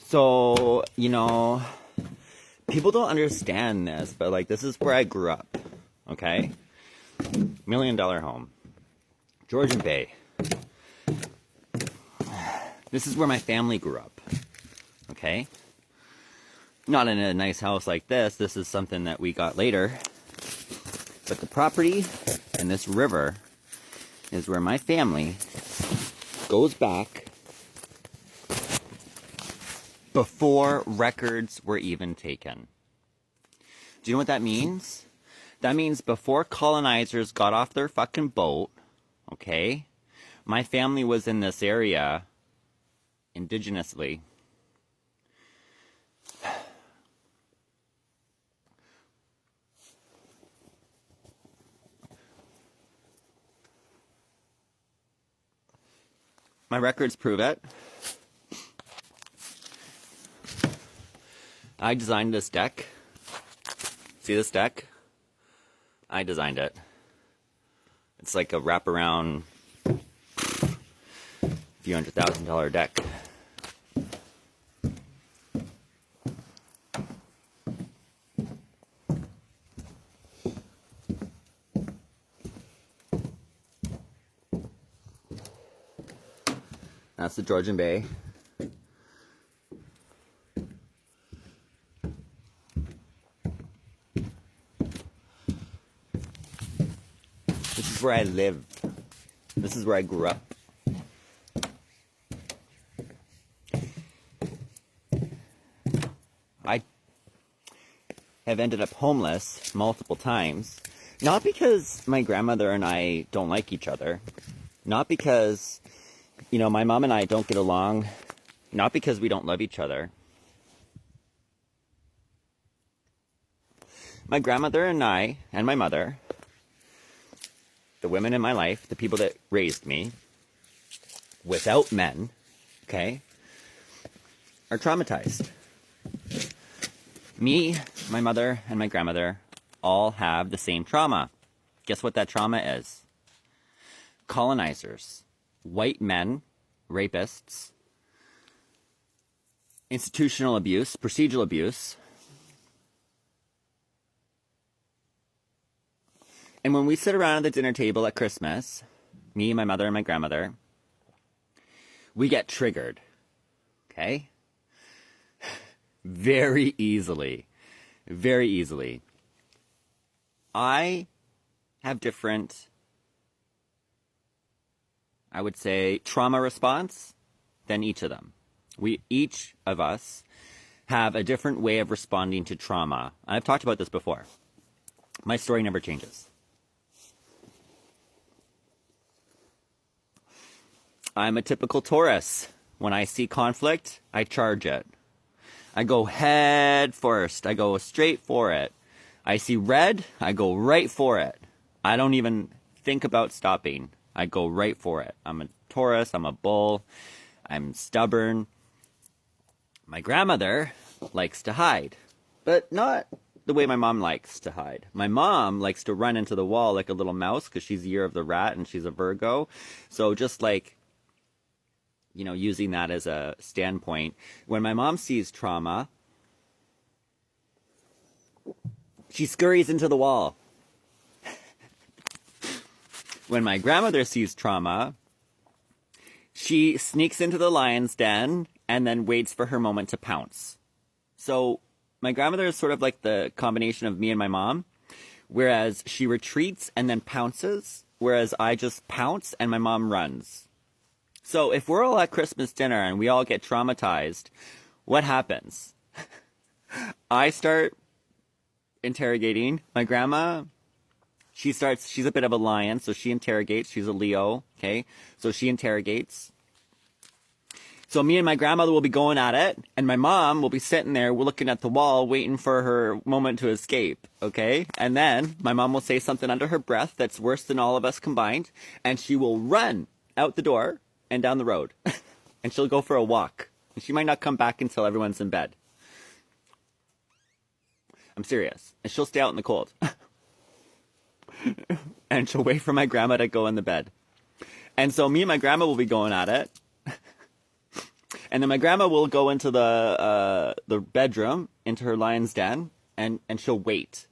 So, people don't understand this, but like, this is where I grew up, okay? $1 million home. Georgian Bay. This is where my family grew up, okay? Not in a nice house like this. This is something that we got later. But the property and this river is where my family goes back before records were even taken. Do you know what that means? That means before colonizers got off their fucking boat, okay, my family was in this area indigenously. My records prove it. I designed this deck. See this deck? I designed it. It's like a wraparound, few $100,000 deck. That's the Georgian Bay. This is where I lived. This is where I grew up. I have ended up homeless multiple times. Not because my grandmother and I don't like each other. Not because, my mom and I don't get along. Not because we don't love each other. My grandmother and I, and my mother, the women in my life, the people that raised me, without men, okay, are traumatized. Me, my mother, and my grandmother all have the same trauma. Guess what that trauma is? Colonizers, white men, rapists, institutional abuse, procedural abuse. And when we sit around at the dinner table at Christmas, me, my mother, and my grandmother, we get triggered, okay? Very easily. Very easily. I have different, I would say, trauma response than each of them. Each of us have a different way of responding to trauma. I've talked about this before. My story never changes. I'm a typical Taurus. When I see conflict, I charge it. I go head first. I go straight for it. I see red, I go right for it. I don't even think about stopping. I go right for it. I'm a Taurus, I'm a bull, I'm stubborn. My grandmother likes to hide, but not the way my mom likes to hide. My mom likes to run into the wall like a little mouse because she's the year of the rat and she's a Virgo. So just like, using that as a standpoint, when my mom sees trauma, she scurries into the wall. When my grandmother sees trauma, she sneaks into the lion's den and then waits for her moment to pounce. So my grandmother is sort of like the combination of me and my mom, whereas she retreats and then pounces, whereas I just pounce and my mom runs. So if we're all at Christmas dinner and we all get traumatized, what happens? I start interrogating. My grandma, she's a bit of a lion, so she interrogates. She's a Leo, okay? So she interrogates. So me and my grandmother will be going at it, and my mom will be sitting there looking at the wall, waiting for her moment to escape, okay? And then my mom will say something under her breath that's worse than all of us combined, and she will run out the door and down the road. And she'll go for a walk. And she might not come back until everyone's in bed. I'm serious. And she'll stay out in the cold. And she'll wait for my grandma to go in the bed. And so me and my grandma will be going at it. And then my grandma will go into the bedroom, into her lion's den, and she'll wait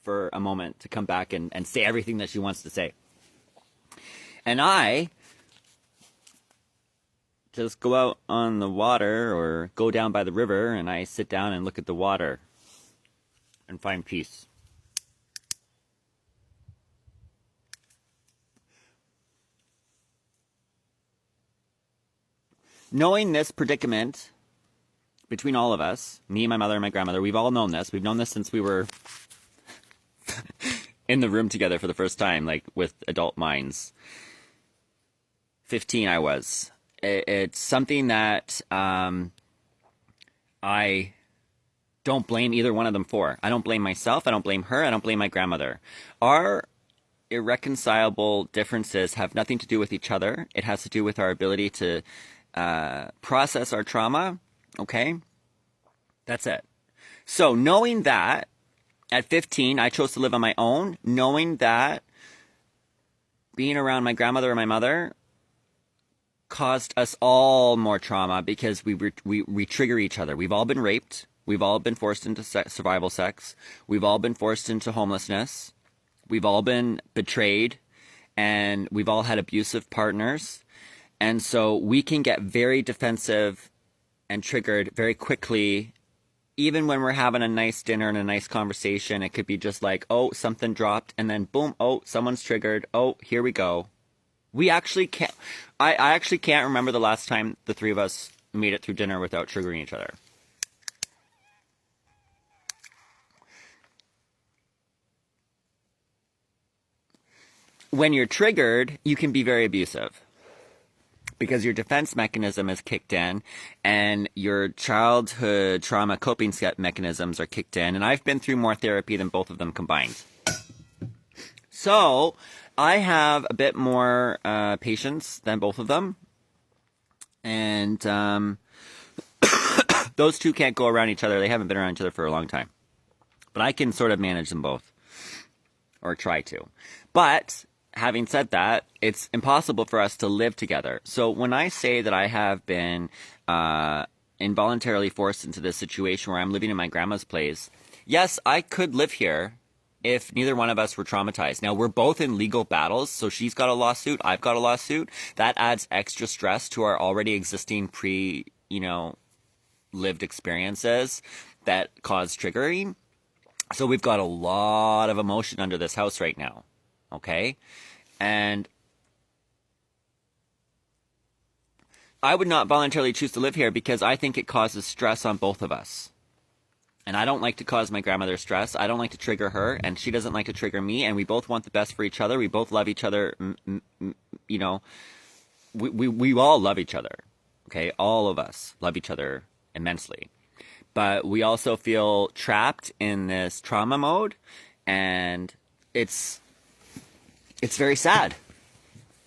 for a moment to come back and say everything that she wants to say. And I just go out on the water or go down by the river, and I sit down and look at the water and find peace. Knowing this predicament between all of us, me, my mother, and my grandmother, we've all known this. We've known this since we were in the room together for the first time, like with adult minds. 15 I was. It's something that I don't blame either one of them for. I don't blame myself. I don't blame her. I don't blame my grandmother. Our irreconcilable differences have nothing to do with each other. It has to do with our ability to process our trauma. Okay? That's it. So knowing that, at 15, I chose to live on my own, knowing that being around my grandmother and my mother caused us all more trauma because we trigger each other. We've all been raped. We've all been forced into survival sex. We've all been forced into homelessness. We've all been betrayed. And we've all had abusive partners. And so we can get very defensive and triggered very quickly. Even when we're having a nice dinner and a nice conversation, it could be just like, oh, something dropped. And then boom, oh, someone's triggered. Oh, here we go. We actually can't. I actually can't remember the last time the three of us made it through dinner without triggering each other. When you're triggered, you can be very abusive because your defense mechanism is kicked in and your childhood trauma coping mechanisms are kicked in. And I've been through more therapy than both of them combined. So I have a bit more patience than both of them. And those two can't go around each other. They haven't been around each other for a long time. But I can sort of manage them both. Or try to. But having said that, it's impossible for us to live together. So when I say that I have been involuntarily forced into this situation where I'm living in my grandma's place, yes, I could live here if neither one of us were traumatized. Now, we're both in legal battles, so she's got a lawsuit, I've got a lawsuit. That adds extra stress to our already existing lived experiences that cause triggering. So we've got a lot of emotion under this house right now, okay? And I would not voluntarily choose to live here because I think it causes stress on both of us. And I don't like to cause my grandmother stress. I don't like to trigger her, and she doesn't like to trigger me, and we both want the best for each other. We both love each other, we all love each other, okay? All of us love each other immensely. But we also feel trapped in this trauma mode, and it's very sad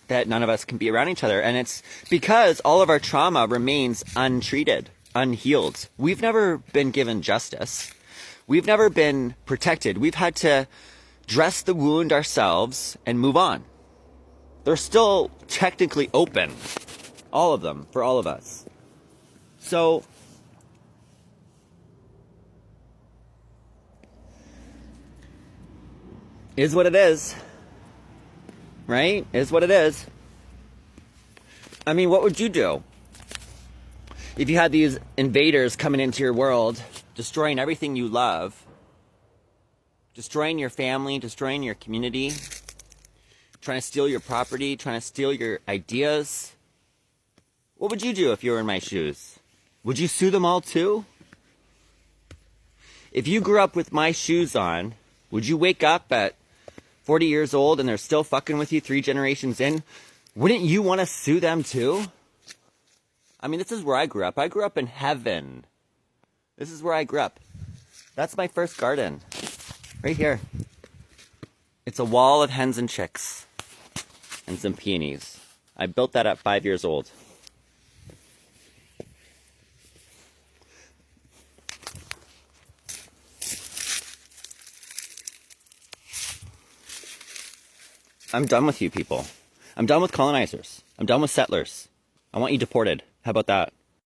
that none of us can be around each other. And it's because all of our trauma remains untreated, unhealed. We've never been given justice. We've never been protected. We've had to dress the wound ourselves and move on. They're still technically open, all of them, for all of us. So is what it is, right? Is what it is. I mean, what would you do if you had these invaders coming into your world, destroying everything you love, destroying your family, destroying your community, trying to steal your property, trying to steal your ideas? What would you do if you were in my shoes? Would you sue them all too? If you grew up with my shoes on, would you wake up at 40 years old and they're still fucking with you 3 generations in? Wouldn't you want to sue them too? I mean, this is where I grew up. I grew up in heaven. This is where I grew up. That's my first garden. Right here. It's a wall of hens and chicks. And some peonies. I built that at 5 years old. I'm done with you people. I'm done with colonizers. I'm done with settlers. I want you deported. How about that?